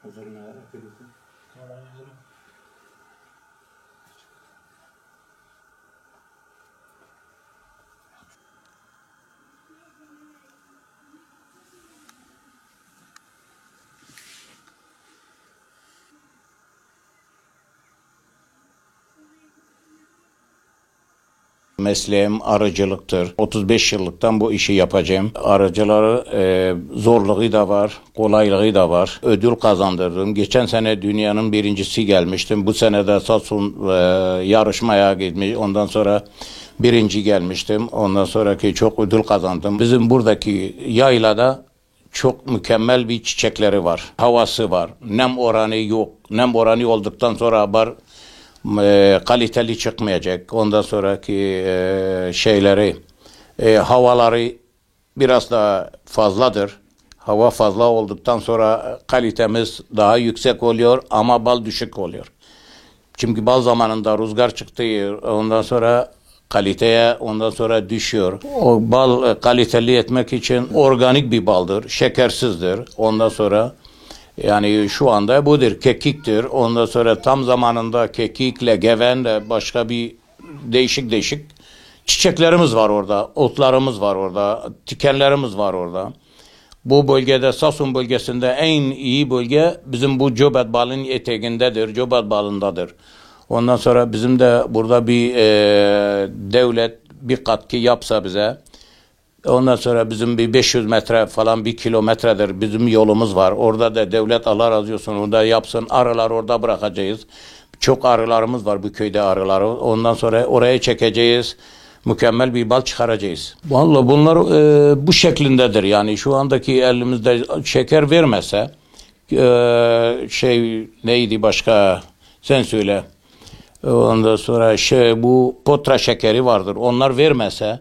Huzuruna akıllıdır. Mesleğim arıcılıktır. 35 yıllıktan bu işi yapacağım. Arıcıları zorluğu da var, kolaylığı da var. Ödül kazandırdım. Geçen sene dünyanın birincisi gelmiştim. Bu sene de Samsun yarışmaya gitmiş. Ondan sonra birinci gelmiştim. Ondan sonraki çok ödül kazandım. Bizim buradaki yaylada çok mükemmel bir çiçekleri var. Havası var. Nem oranı yok. Nem oranı olduktan sonra haber kaliteli çıkmayacak. Ondan sonraki şeyleri, havaları biraz daha fazladır. Hava fazla olduktan sonra kalitemiz daha yüksek oluyor ama bal düşük oluyor. Çünkü bal zamanında rüzgar çıktı, ondan sonra kaliteye ondan sonra düşüyor. O bal kaliteli etmek için organik bir baldır, şekersizdir. Ondan sonra yani şu anda budur, kekiktir. Ondan sonra tam zamanında kekikle, gevenle başka bir değişik çiçeklerimiz var orada, otlarımız var orada, tikenlerimiz var orada. Bu bölgede, Samsun bölgesinde en iyi bölge bizim bu Cöbet Bağı'nın eteğindedir, Cöbet Bağı'ndadır. Ondan sonra bizim de burada bir devlet bir katkı yapsa bize, ondan sonra bizim bir 500 metre falan 1 kilometredir bizim yolumuz var. Orada da devlet Allah razı olsun orada yapsın. Arılar orada bırakacağız. Çok arılarımız var bu köyde arıları. Ondan sonra oraya çekeceğiz. Mükemmel bir bal çıkaracağız. Vallahi bunlar bu şeklindedir. Yani şu andaki elimizde şeker vermese neydi başka sen söyle. Ondan sonra bu potra şekeri vardır. Onlar vermese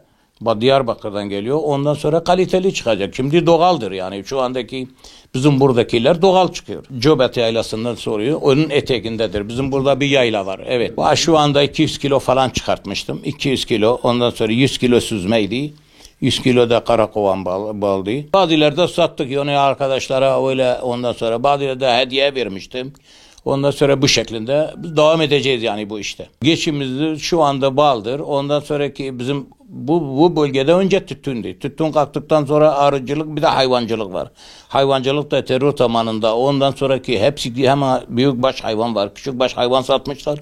Diyarbakır'dan geliyor. Ondan sonra kaliteli çıkacak. Şimdi doğaldır yani. Şu andaki bizim buradakiler doğal çıkıyor. Cöbet yaylasından soruyor. Onun eteğindedir. Bizim burada bir yayla var. Evet. Şu anda 200 kilo falan çıkartmıştım. 200 kilo. Ondan sonra 100 kilo süzmeydi. 100 kilo da karakovan baldı. Bazıları da sattık. Yani arkadaşlara öyle ondan sonra bazıları da hediye vermiştim. Ondan sonra bu şeklinde biz devam edeceğiz yani bu işte. Geçimimiz şu anda baldır. Ondan sonraki bizim bu bölgede önce tütündü. Tütün kalktıktan sonra arıcılık bir de hayvancılık var. Hayvancılık da terör zamanında ondan sonraki hepsi hem büyükbaş hayvan var. Küçükbaş hayvan satmışlar.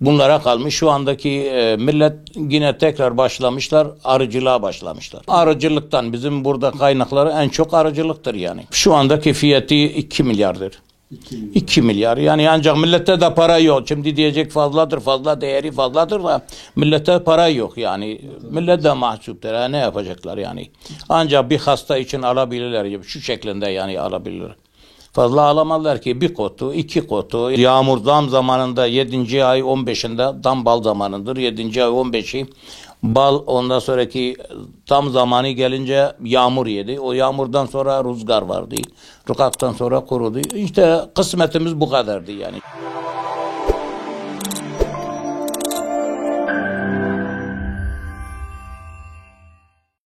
Bunlara kalmış. Şu andaki millet yine tekrar başlamışlar. Arıcılığa başlamışlar. Arıcılıktan bizim burada kaynakları en çok arıcılıktır yani. Şu andaki fiyatı 2 milyardır. 2 milyar yani ancak millette de para yok. Şimdi diyecek fazladır, fazla değeri fazladır da millette para yok yani. Millet de mahcuptur. Ne yapacaklar yani. Ancak bir hasta için alabilirler. Şu şeklinde yani alabilirler. Fazla alamazlar ki bir kotu, 2 kotu. Yağmur dam zamanında 7. ay 15'inde dam bal zamanıdır. 7. ay 15'i bal ondan sonraki tam zamanı gelince yağmur yedi. O yağmurdan sonra rüzgar vardı. Rüzgardan sonra kurudu. İşte kısmetimiz bu kadardı yani.